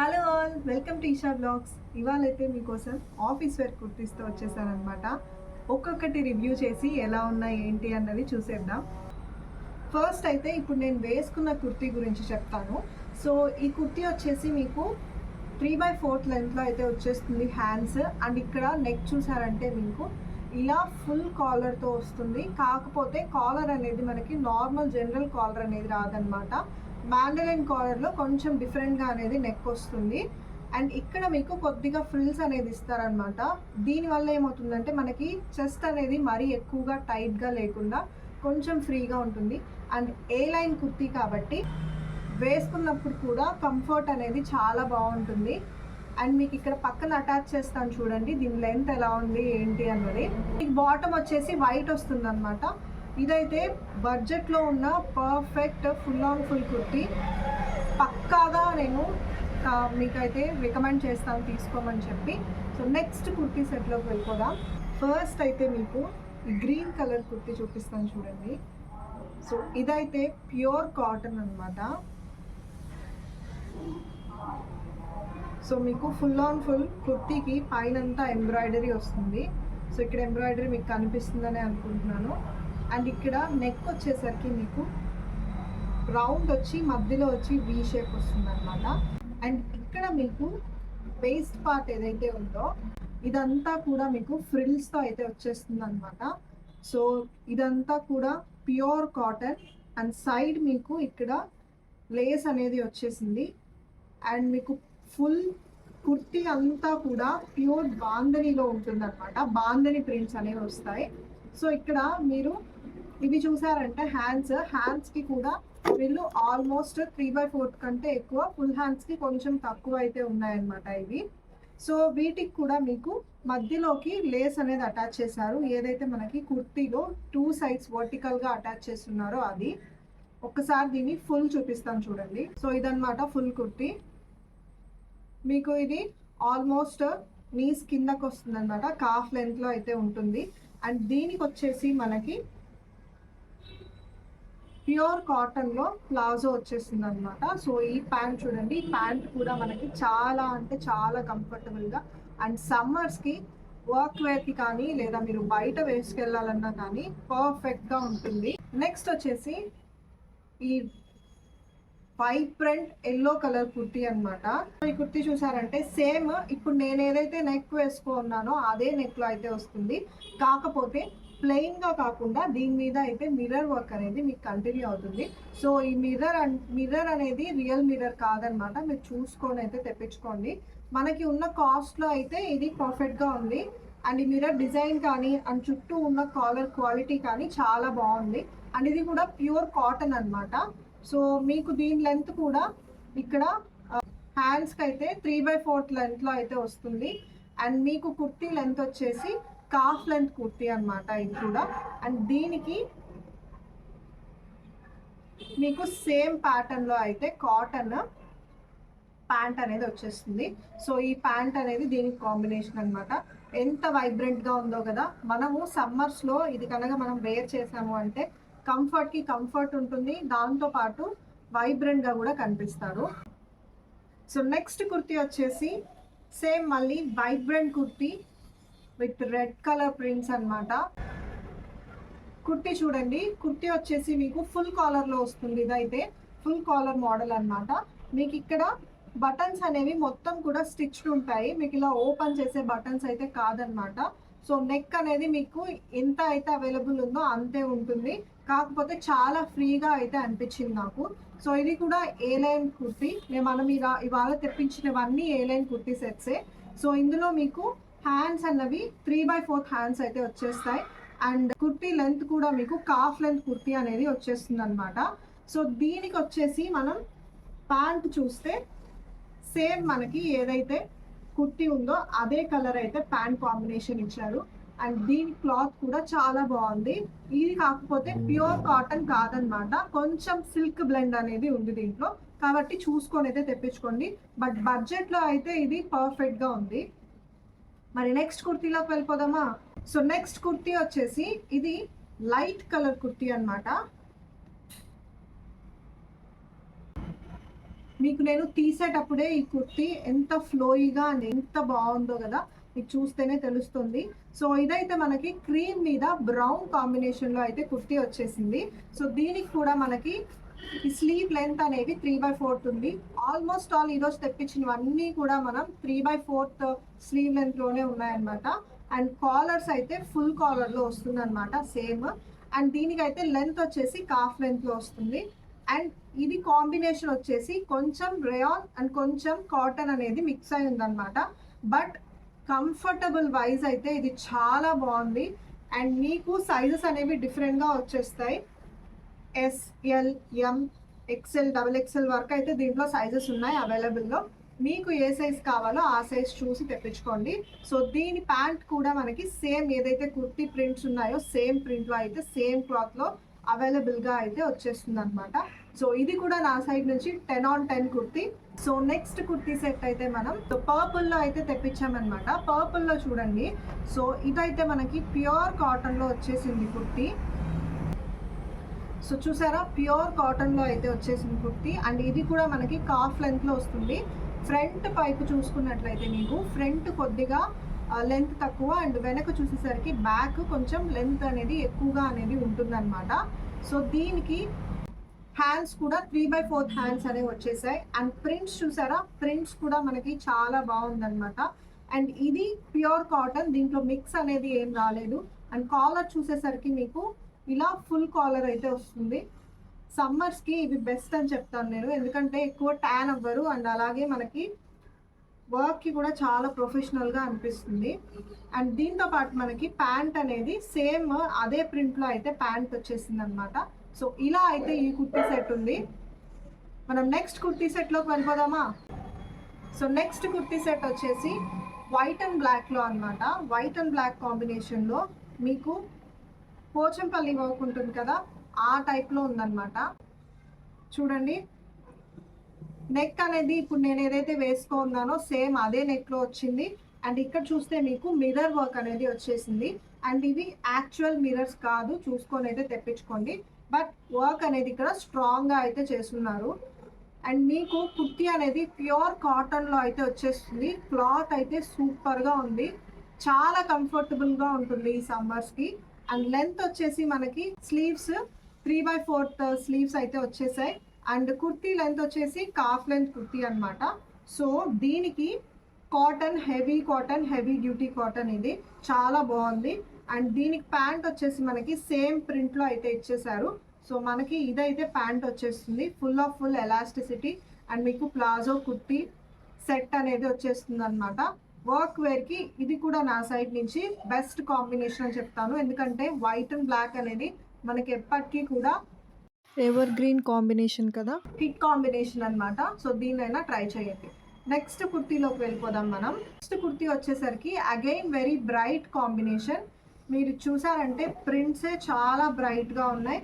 Hello all, welcome to Eesha blogs. ఇవాళైతే మీకోసం office wear కుర్తీస్తో వచ్చేసానమాట. ఒక్కొక్కటి రివ్యూ చేసి ఎలా ఉన్నాయి ఏంటి అన్నది చూసేద్దాం. ఫస్ట్ అయితే ఇప్పుడు నేను వేసుకున్న కుర్తీ గురించి చెప్తాను. సో ఈ కుర్తీ వచ్చేసి మీకు 3/4 లెంత్లో అయితే వచ్చేస్తుంది హ్యాండ్స్. అండ్ ఇక్కడ నెక్ చూసారంటే మీకు ఇలా ఫుల్ కాలర్తో వస్తుంది. కాకపోతే కాలర్ అనేది మనకి నార్మల్ జనరల్ కాలర్ అనేది రాదనమాట. మ్యాండలిన్ కాలర్లో కొంచెం డిఫరెంట్గా అనేది నెక్ వస్తుంది. అండ్ ఇక్కడ మీకు కొద్దిగా ఫ్రిల్స్ అనేది ఇస్తారనమాట. దీనివల్ల ఏమవుతుందంటే మనకి చెస్ట్ అనేది మరీ ఎక్కువగా టైట్గా లేకుండా కొంచెం ఫ్రీగా ఉంటుంది. అండ్ ఏ లైన్ కుర్తీ కాబట్టి వేసుకున్నప్పుడు కూడా కంఫర్ట్ అనేది చాలా బాగుంటుంది. అండ్ మీకు ఇక్కడ పక్కన అటాచ్ చేస్తాను చూడండి, దీని లెంత్ ఎలా ఉంది ఏంటి అన్నది. మీకు బాటమ్ వచ్చేసి వైట్ వస్తుంది అనమాట. ఇదైతే బడ్జెట్లో ఉన్న perfect full on full kurti. పక్కాగా నేను మీకైతే రికమెండ్ చేస్తాను తీసుకోమని చెప్పి. సో నెక్స్ట్ కుర్తీ సెట్లోకి వెళ్ళిపోదాం. ఫస్ట్ అయితే మీకు ఈ గ్రీన్ కలర్ కుర్తీ చూపిస్తాను చూడండి. సో ఇదైతే ప్యూర్ కాటన్ అనమాట. సో మీకు ఫుల్ ఆన్ ఫుల్ కుర్తీకి పైనంతా ఎంబ్రాయిడరీ వస్తుంది. సో ఇక్కడ ఎంబ్రాయిడరీ మీకు కనిపిస్తుందని అనుకుంటున్నాను. అండ్ ఇక్కడ నెక్ వచ్చేసరికి మీకు రౌండ్ వచ్చి మధ్యలో వచ్చి వీ షేప్ వస్తుంది అనమాట. అండ్ ఇక్కడ మీకు వేస్ట్ పార్ట్ ఏదైతే ఉందో ఇదంతా కూడా మీకు ఫ్రిల్స్తో అయితే వచ్చేస్తుంది అనమాట. సో ఇదంతా కూడా ప్యూర్ కాటన్. అండ్ సైడ్ మీకు ఇక్కడ లేస్ అనేది వచ్చేసింది. అండ్ మీకు ఫుల్ కుర్తీ అంతా కూడా ప్యూర్ బాందనీలో ఉంటుంది అనమాట. బాందనీ ప్రింట్స్ అనేవి వస్తాయి. సో ఇక్కడ మీరు ఇవి చూసారంటే హ్యాండ్స్కి కూడా వీళ్ళు ఆల్మోస్ట్ 3/4 కంటే ఎక్కువ, ఫుల్ హ్యాండ్స్కి కొంచెం తక్కువ అయితే ఉన్నాయన్నమాట ఇవి. సో వీటికి కూడా మీకు మధ్యలోకి లేస్ అనేది అటాచ్ చేశారు. ఏదైతే మనకి కుర్తీలో 2 సైడ్స్ వర్టికల్గా అటాచ్ చేస్తున్నారో అది. ఒక్కసారి దీన్ని ఫుల్ చూపిస్తాను చూడండి. సో ఇదన్నమాట ఫుల్ కుర్తీ. మీకు ఇది ఆల్మోస్ట్ నీస్ కిందకు వస్తుంది అనమాట, కాఫ్ లెంత్లో అయితే ఉంటుంది. అండ్ దీనికి వచ్చేసి మనకి ప్యూర్ కాటన్లో ప్లాజో వచ్చేస్తుంది అనమాట. సో ఈ ప్యాంట్ చూడండి, ఈ ప్యాంట్ కూడా మనకి చాలా అంటే చాలా కంఫర్టబుల్గా అండ్ సమ్మర్స్కి వర్క్ వేర్కి కానీ లేదా మీరు బయట వేసుకెళ్ళాలన్నా కానీ పర్ఫెక్ట్గా ఉంటుంది. నెక్స్ట్ వచ్చేసి ఈ వైబ్రెంట్ ఎల్లో కలర్ కుర్తీ అనమాట. ఈ కుర్తీ చూసారంటే సేమ్ ఇప్పుడు నేను ఏదైతే నెక్ వేసుకున్నానో అదే నెక్లో అయితే వస్తుంది. కాకపోతే ప్లెయిన్గా కాకుండా దీని మీద అయితే మిర్రర్ వర్క్ అనేది మీకు కంటిన్యూ అవుతుంది. సో ఈ మిర్రర్ అనేది రియల్ మిర్రర్ కాదనమాట. మీరు చూసుకొని అయితే తెప్పించుకోండి. మనకి ఉన్న కాస్ట్లో అయితే ఇది పర్ఫెక్ట్గా ఉంది. అండ్ ఈ మిర్రర్ డిజైన్ కానీ అండ్ చుట్టూ ఉన్న కాలర్ క్వాలిటీ కానీ చాలా బాగుంది. అండ్ ఇది కూడా ప్యూర్ కాటన్ అనమాట. సో మీకు దీని లెంత్ కూడా ఇక్కడ హ్యాండ్స్కి అయితే 3/4 లెంత్లో అయితే వస్తుంది. అండ్ మీకు కుర్తీ లెంత్ వచ్చేసి కాఫ్ లెంత్ కుర్తీ అనమాట ఇది కూడా. అండ్ దీనికి మీకు సేమ్ ప్యాటర్న్లో అయితే కాటన్ ప్యాంట్ అనేది వచ్చేస్తుంది. సో ఈ ప్యాంట్ అనేది దీనికి కాంబినేషన్ అనమాట. ఎంత వైబ్రెంట్గా ఉందో కదా. మనము సమ్మర్స్లో ఇది కనుక మనం వేర్ చేసాము అంటే కంఫర్ట్కి కంఫర్ట్ ఉంటుంది, దాంతోపాటు వైబ్రెంట్గా కూడా కనిపిస్తారు. సో నెక్స్ట్ కుర్తీ వచ్చేసి సేమ్ మళ్ళీ vibrant kurti with red colour prints అనమాట. కుర్తీ చూడండి, కుర్తీ వచ్చేసి మీకు ఫుల్ కాలర్లో వస్తుంది. ఇదైతే ఫుల్ కాలర్ మోడల్ అనమాట. మీకు ఇక్కడ బటన్స్ అనేవి మొత్తం కూడా స్టిచ్డ్ ఉంటాయి. మీకు ఇలా ఓపెన్ చేసే బటన్స్ అయితే కాదనమాట. సో నెక్ అనేది మీకు ఎంత అయితే అవైలబుల్ ఉందో అంతే ఉంటుంది. కాకపోతే చాలా ఫ్రీగా అయితే అనిపించింది నాకు. సో ఇది కూడా ఏ లైన్ కుర్తీ. మనం ఇవాళ తెప్పించినవన్నీ ఏ లైన్ కుర్తీ సెట్సే. సో ఇందులో మీకు హ్యాండ్స్ అన్నవి 3/4 హ్యాండ్స్ అయితే వచ్చేస్తాయి. అండ్ కుర్తీ లెంత్ కూడా మీకు కాఫ్ లెంత్ కుర్తీ అనేది వచ్చేస్తుంది అనమాట. సో దీనికి వచ్చేసి మనం ప్యాంట్ చూస్తే సేమ్ మనకి ఏదైతే కుర్తీ ఉందో అదే కలర్ అయితే ప్యాంట్ కాంబినేషన్ ఇచ్చారు. అండ్ దీని క్లాత్ కూడా చాలా బాగుంది. ఇది కాకపోతే ప్యూర్ కాటన్ కాదనమాట, కొంచెం సిల్క్ బ్లెండ్ అనేది ఉంది దీంట్లో. కాబట్టి చూసుకొని అయితే తెప్పించుకోండి. బట్ బడ్జెట్లో అయితే ఇది పర్ఫెక్ట్గా ఉంది. మరి నెక్స్ట్ కుర్తీలోకి వెళ్ళిపోదామా. సో నెక్స్ట్ కుర్తీ వచ్చేసి ఇది లైట్ కలర్ కుర్తీ అనమాట. మీకు నేను తీసేటప్పుడే ఈ కుర్తీ ఎంత ఫ్లోయిగా అండ్ ఎంత బాగుందో కదా, మీకు చూస్తేనే తెలుస్తుంది. సో ఇదైతే మనకి క్రీమ్ మీద బ్రౌన్ కాంబినేషన్లో అయితే కుర్తీ వచ్చేసింది. సో దీనికి కూడా మనకి ఈ స్లీవ్ లెంత్ అనేది 3/4 ఉంది. ఆల్మోస్ట్ ఆల్ ఈరోజు తెప్పించినవన్నీ కూడా మనం 3/4 స్లీవ్ లెంత్లోనే ఉన్నాయన్నమాట. అండ్ కాలర్స్ అయితే ఫుల్ కాలర్లో వస్తుంది అనమాట సేమ్. అండ్ దీనికైతే లెంత్ వచ్చేసి కాఫ్ లెంత్లో వస్తుంది. అండ్ ఇది కాంబినేషన్ వచ్చేసి కొంచెం రేయాన్ అండ్ కొంచెం కాటన్ అనేది మిక్స్ అయి ఉందన్నమాట. బట్ కంఫర్టబుల్ వైజ్ అయితే ఇది చాలా బాగుంది. అండ్ మీకు సైజెస్ అనేవి డిఫరెంట్గా వచ్చేస్తాయి. ఎస్, ఎల్, ఎం, ఎక్సెల్, XXL వరకు అయితే దీంట్లో సైజెస్ ఉన్నాయి అవైలబుల్లో. మీకు ఏ సైజ్ కావాలో ఆ సైజ్ చూసి తెప్పించుకోండి. సో దీని ప్యాంట్ కూడా మనకి సేమ్ ఏదైతే కుర్తీ ప్రింట్స్ ఉన్నాయో సేమ్ ప్రింట్లో అయితే సేమ్ క్లాత్లో అవైలబుల్గా అయితే వచ్చేస్తుంది అనమాట. సో ఇది కూడా నా సైడ్ నుంచి 10/10 kurti. So next kurti set అయితే మనం పర్పుల్లో అయితే తెప్పించామన్నమాట. పర్పుల్లో చూడండి, సో ఇదైతే మనకి ప్యూర్ కాటన్లో వచ్చేసింది కుర్తీ. సో చూసారా, ప్యూర్ కాటన్లో అయితే వచ్చేసింది కుర్తీ. అండ్ ఇది కూడా మనకి కాఫ్ లెంత్లో వస్తుంది. ఫ్రంట్ పైపు చూసుకున్నట్లయితే మీకు ఫ్రంట్ కొద్దిగా లెంత్ తక్కువ అండ్ వెనక చూసేసరికి బ్యాక్ కొంచెం లెంత్ అనేది ఎక్కువగా అనేది ఉంటుందన్నమాట. సో దీనికి హ్యాండ్స్ కూడా 3/4 హ్యాండ్స్ అనేవి వచ్చేసాయి. అండ్ ప్రింట్స్ చూసారా, ప్రింట్స్ కూడా మనకి చాలా బాగుందన్నమాట. అండ్ ఇది ప్యూర్ కాటన్, దీంట్లో మిక్స్ అనేది ఏం రాలేదు. అండ్ కాలర్ చూసేసరికి మీకు ఇలా ఫుల్ కాలర్ అయితే వస్తుంది. సమ్మర్స్కి ఇవి బెస్ట్ అని చెప్తాను నేను, ఎందుకంటే ఎక్కువ ట్యాన్ అవ్వరు అండ్ అలాగే మనకి వర్క్కి కూడా చాలా ప్రొఫెషనల్గా అనిపిస్తుంది. అండ్ దీంతో పాటు మనకి ప్యాంట్ అనేది సేమ్ అదే ప్రింట్లో అయితే ప్యాంట్ వచ్చేసింది అనమాట. సో ఇలా అయితే ఈ కుర్తీ సెట్ ఉంది. మనం నెక్స్ట్ కుర్తీ సెట్లోకి వెళ్ళిపోదామా? సో నెక్స్ట్ కుర్తీ సెట్ వచ్చేసి వైట్ అండ్ బ్లాక్లో అనమాట. వైట్ అండ్ బ్లాక్ కాంబినేషన్లో మీకు పోచంపల్లి వర్క్ ఉంటుంది కదా, ఆ టైప్లో ఉందన్నమాట. చూడండి, నెక్ అనేది ఇప్పుడు నేను ఏదైతే వేసుకున్నానో సేమ్ అదే నెక్లో వచ్చింది. అండ్ ఇక్కడ చూస్తే మీకు మిర్రర్ వర్క్ అనేది వచ్చేసింది. అండ్ ఇవి యాక్చువల్ మిర్రర్స్ కాదు, చూసుకొని అయితే తెప్పించుకోండి. బట్ వర్క్ అనేది ఇక్కడ స్ట్రాంగ్గా అయితే చేస్తున్నారు. అండ్ మీకు కుర్తీ అనేది ప్యూర్ కాటన్లో అయితే వచ్చేస్తుంది. క్లాత్ అయితే సూపర్గా ఉంది, చాలా కంఫర్టబుల్గా ఉంటుంది ఈ సమ్మర్స్కి. అండ్ లెంత్ వచ్చేసి మనకి స్లీవ్స్ 3/4 స్లీవ్స్ అయితే వచ్చేసాయి. అండ్ కుర్తీ లెంత్ వచ్చేసి కాఫ్ లెంత్ కుర్తీ అనమాట. సో దీనికి కాటన్, హెవీ డ్యూటీ కాటన్, ఇది చాలా బాగుంది. అండ్ దీనికి ప్యాంట్ వచ్చేసి మనకి సేమ్ ప్రింట్లో అయితే ఇచ్చేసారు. సో మనకి ఇదైతే ప్యాంట్ వచ్చేస్తుంది, ఫుల్ ఎలాస్టిసిటీ. అండ్ మీకు ప్లాజో కుర్తీ సెట్ అనేది వచ్చేస్తుంది అనమాట. వర్క్ వేర్కి ఇది కూడా నా సైడ్ నుంచి బెస్ట్ కాంబినేషన్ అని చెప్తాను, ఎందుకంటే వైట్ అండ్ బ్లాక్ అనేది మనకి ఎప్పటికీ కూడా ఎవర్ గ్రీన్ కాంబినేషన్ కదా, హిట్ కాంబినేషన్ అనమాట. సో దీన్నైనా ట్రై చేయండి. నెక్స్ట్ కుర్తీలోకి వెళ్ళిపోదాం మనం. నెక్స్ట్ కుర్తీ వచ్చేసరికి అగైన్ వెరీ బ్రైట్ కాంబినేషన్. మీరు చూసారంటే ప్రింట్సే చాలా బ్రైట్గా ఉన్నాయి.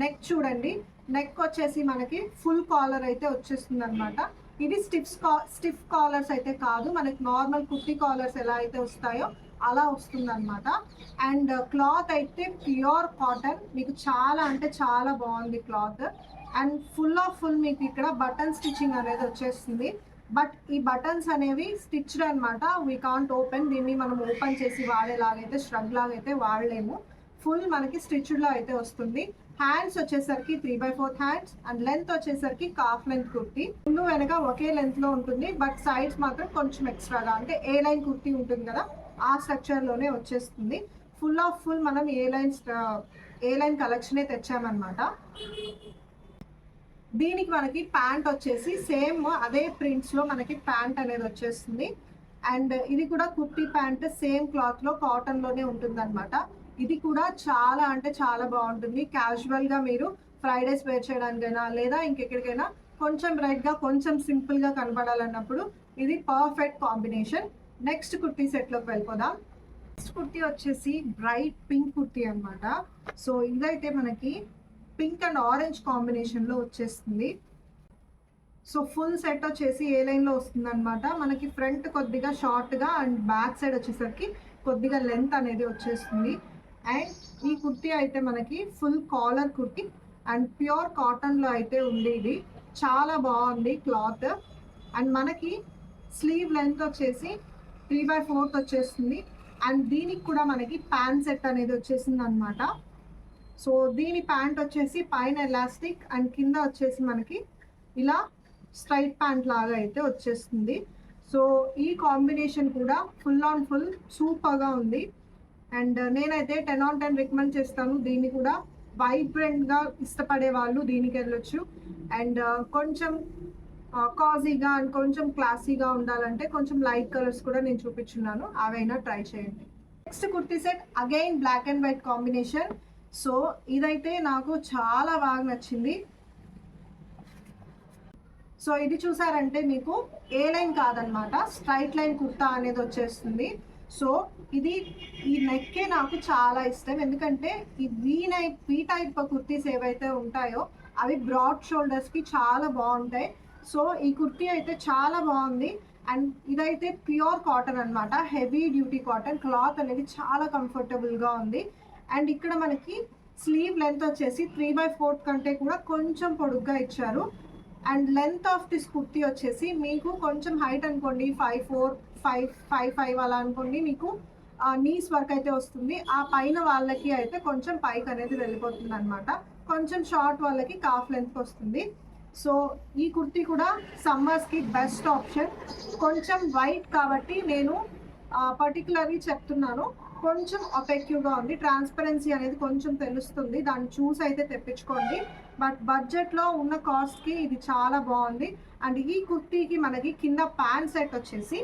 నెక్ చూడండి, నెక్ వచ్చేసి మనకి ఫుల్ కాలర్ అయితే వచ్చేస్తుంది అనమాట. ఇది స్టిఫ్ కాలర్స్ అయితే కాదు, మనకి నార్మల్ కుర్తీ కాలర్స్ ఎలా అయితే వస్తాయో అలా వస్తుంది అనమాట. అండ్ క్లాత్ అయితే ప్యూర్ కాటన్, మీకు చాలా అంటే చాలా బాగుంది క్లాత్. అండ్ ఫుల్ మీకు ఇక్కడ బటన్ స్టిచ్చింగ్ అనేది వచ్చేస్తుంది. బట్ ఈ బటన్స్ అనేవి స్టిచ్డ్ అనమాట, వీ కాంట్ ఓపెన్. దీన్ని మనం ఓపెన్ చేసి వాడేలాగైతే ష్రగ్ లాగైతే వాడలేము. ఫుల్ మనకి స్టిచ్డ్లో అయితే వస్తుంది. హ్యాండ్స్ వచ్చేసరికి 3/4 హ్యాండ్స్. అండ్ లెంత్ వచ్చేసరికి కాఫ్ లెంత్ కుర్తీ. ముందు వెనక ఒకే లెంత్లో ఉంటుంది, బట్ సైడ్స్ మాత్రం కొంచెం ఎక్స్ట్రాగా, అంటే ఏ లైన్ కుర్తీ ఉంటుంది కదా ఆ స్ట్రక్చర్లోనే వచ్చేస్తుంది. ఫుల్ మనం ఏ లైన్ కలెక్షనే తెచ్చామన్నమాట. దీనికి మనకి ప్యాంట్ వచ్చేసి సేమ్ అదే ప్రింట్స్లో మనకి ప్యాంట్ అనేది వచ్చేస్తుంది. అండ్ ఇది కూడా కుర్తీ ప్యాంట్ సేమ్ క్లాత్లో కాటన్లోనే ఉంటుంది అనమాట. ఇది కూడా చాలా అంటే చాలా బాగుంటుంది. క్యాజువల్గా మీరు ఫ్రైడేస్ వేర్ చేయడానికైనా లేదా ఇంకెక్కడికైనా కొంచెం బ్రైట్గా కొంచెం సింపుల్గా కనపడాలన్నప్పుడు ఇది పర్ఫెక్ట్ కాంబినేషన్. నెక్స్ట్ కుర్తీ సెట్లోకి వెళ్ళిపోదాం. నెక్స్ట్ కుర్తీ వచ్చేసి బ్రైట్ పింక్ కుర్తీ అనమాట. సో ఇదైతే మనకి పింక్ అండ్ ఆరెంజ్ కాంబినేషన్లో వచ్చేస్తుంది. సో ఫుల్ సెట్ వచ్చేసి ఏ లైన్లో వస్తుంది అనమాట. మనకి ఫ్రంట్ కొద్దిగా షార్ట్గా అండ్ బ్యాక్ సైడ్ వచ్చేసరికి కొద్దిగా లెంత్ అనేది వచ్చేస్తుంది. అండ్ ఈ కుర్తీ అయితే మనకి full caller kurti and pure కాటన్లో అయితే ఉంది ఇది. చాలా బాగుంది క్లాత్. అండ్ మనకి స్లీవ్ లెంత్ వచ్చేసి 3/4 వచ్చేస్తుంది. అండ్ దీనికి కూడా మనకి ప్యాంట్ సెట్ అనేది వచ్చేసింది అనమాట. సో దీని ప్యాంట్ వచ్చేసి పైన ఎలాస్టిక్ అండ్ కింద వచ్చేసి మనకి ఇలా స్ట్రైట్ ప్యాంట్ లాగా అయితే వచ్చేస్తుంది. సో ఈ కాంబినేషన్ కూడా ఫుల్ ఆన్ ఫుల్ సూపర్గా ఉంది. అండ్ నేనైతే 10/10 రికమెండ్ చేస్తాను. దీన్ని కూడా వైబ్రెంట్గా ఇష్టపడే వాళ్ళు దీనికి వెళ్ళొచ్చు. అండ్ కొంచెం కాజీగా అండ్ కొంచెం క్లాసీగా ఉండాలంటే కొంచెం లైట్ కలర్స్ కూడా నేను చూపించున్నాను, అవైనా ట్రై చేయండి. Next kurti set again black and white combination. So ఇదైతే నాకు చాలా బాగా నచ్చింది. సో ఇది చూసారంటే మీకు ఏ లైన్ కాదనమాట, స్ట్రైట్ లైన్ కుర్తా అనేది వచ్చేస్తుంది. సో ఇది ఈ నెక్కే నాకు చాలా ఇష్టం, ఎందుకంటే ఈ వీ టైప్ కుర్తీస్ ఏవైతే ఉంటాయో అవి బ్రాడ్ షోల్డర్స్కి చాలా బాగుంటాయి. సో ఈ కుర్తీ అయితే చాలా బాగుంది. అండ్ ఇదైతే ప్యూర్ కాటన్ అనమాట, హెవీ డ్యూటీ కాటన్. క్లాత్ అనేది చాలా కంఫర్టబుల్గా ఉంది. అండ్ ఇక్కడ మనకి స్లీవ్ లెంత్ వచ్చేసి 3/4 కంటే కూడా కొంచెం పొడుగ్గా ఇచ్చారు. And length of this kurti వచ్చేసి మీకు కొంచెం హైట్ అనుకోండి 5'4", 5'5" అలా అనుకోండి, మీకు నీస్ వర్క్ అయితే వస్తుంది. ఆ పైన వాళ్ళకి అయితే కొంచెం పైకి అనేది వెళ్ళిపోతుంది అనమాట. కొంచెం షార్ట్ వాళ్ళకి కాఫ్ లెంత్ వస్తుంది. సో ఈ కుర్తీ కూడా సమ్మర్స్కి బెస్ట్ ఆప్షన్. కొంచెం వైట్ కాబట్టి నేను పర్టికులర్లీ చెప్తున్నాను, కొంచెం ఒపెక్యూగా ఉంది, ట్రాన్స్పరెన్సీ అనేది కొంచెం తెలుస్తుంది, దాన్ని చూసి అయితే తెప్పించుకోండి. బట్ బడ్జెట్లో ఉన్న కాస్ట్కి ఇది చాలా బాగుంది. అండ్ ఈ కుర్తీకి మనకి కింద ప్యాంట్ సెట్ వచ్చేసి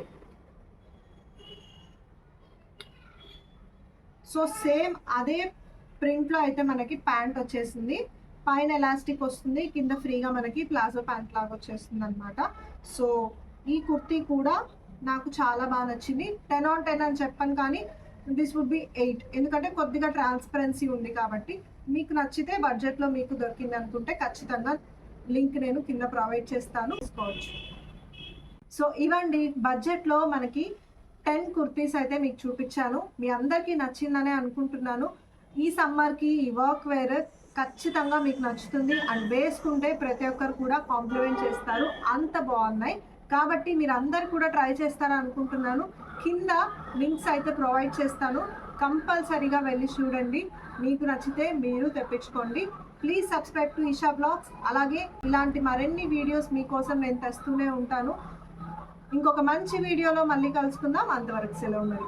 సో సేమ్ అదే ప్రింట్లో అయితే మనకి ప్యాంట్ వచ్చేసింది. పైన ఎలాస్టిక్ వస్తుంది, కింద ఫ్రీగా మనకి ప్లాజో ప్యాంట్ లాగా వచ్చేస్తుంది అనమాట. సో ఈ కుర్తీ కూడా నాకు చాలా బాగా నచ్చింది. 10/10 అని చెప్పాను, కానీ దిస్ వుడ్ బి 8, ఎందుకంటే కొద్దిగా ట్రాన్స్పరెన్సీ ఉంది కాబట్టి. మీకు నచ్చితే బడ్జెట్లో మీకు దొరికింది అనుకుంటే ఖచ్చితంగా లింక్ నేను కింద ప్రొవైడ్ చేస్తాను, తీసుకోవచ్చు. సో ఇవండి బడ్జెట్లో మనకి 10 కుర్తీస్ అయితే మీకు చూపించాను. మీ అందరికీ నచ్చిందనే అనుకుంటున్నాను. ఈ సమ్మర్కి ఈ వర్క్ వేర్ ఖచ్చితంగా మీకు నచ్చుతుంది. అండ్ వేసుకుంటే ప్రతి ఒక్కరు కూడా కాంప్లిమెంట్ చేస్తారు, అంత బాగున్నాయి. కాబట్టి మీరు అందరు కూడా ట్రై చేస్తారని అనుకుంటున్నాను. కింద లింక్స్ అయితే ప్రొవైడ్ చేస్తాను, కంపల్సరీగా వెళ్ళి చూడండి. మీకు నచ్చితే మీరు తెప్పించుకోండి. Please subscribe to Eesha blogs. అలాగే ఇలాంటి మరిన్ని వీడియోస్ మీకోసం నేను తెస్తూనే ఉంటాను. ఇంకొక మంచి వీడియోలో మళ్ళీ కలుసుకుందాం. అంతవరకు సెలవు మరి.